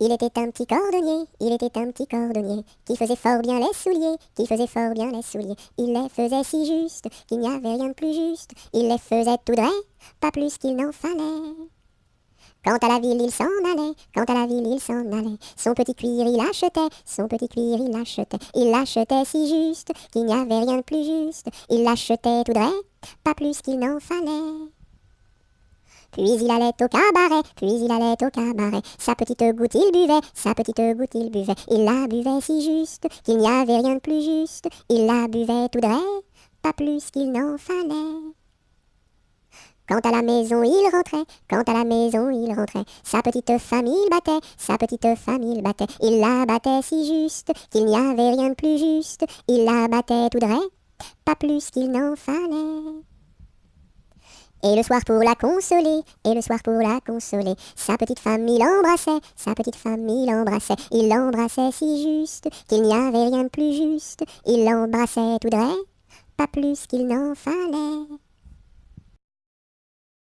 Il était un petit cordonnier, il était un petit cordonnier, qui faisait fort bien les souliers, qui faisait fort bien les souliers. Il les faisait si juste, qu'il n'y avait rien de plus juste. Il les faisait tout droit, pas plus qu'il n'en fallait. Quant à la ville, il s'en allait, quant à la ville, il s'en allait. Son petit cuir, il achetait, son petit cuir, il achetait. Il l'achetait si juste, qu'il n'y avait rien de plus juste. Il l'achetait tout droit, pas plus qu'il n'en fallait. Puis il allait au cabaret, puis il allait au cabaret. Sa petite goutte il buvait, sa petite goutte il buvait. Il la buvait si juste, qu'il n'y avait rien de plus juste. Il la buvait tout droit, pas plus qu'il n'en fallait. Quant à la maison, il rentrait, quant à la maison, il rentrait. Sa petite famille battait, sa petite famille battait. Il la battait si juste, qu'il n'y avait rien de plus juste. Il la battait tout droit, pas plus qu'il n'en fallait. Et le soir pour la consoler, et le soir pour la consoler, sa petite femme il embrassait, sa petite femme il embrassait. Il l'embrassait si juste, qu'il n'y avait rien de plus juste. Il l'embrassait tout droit, pas plus qu'il n'en fallait.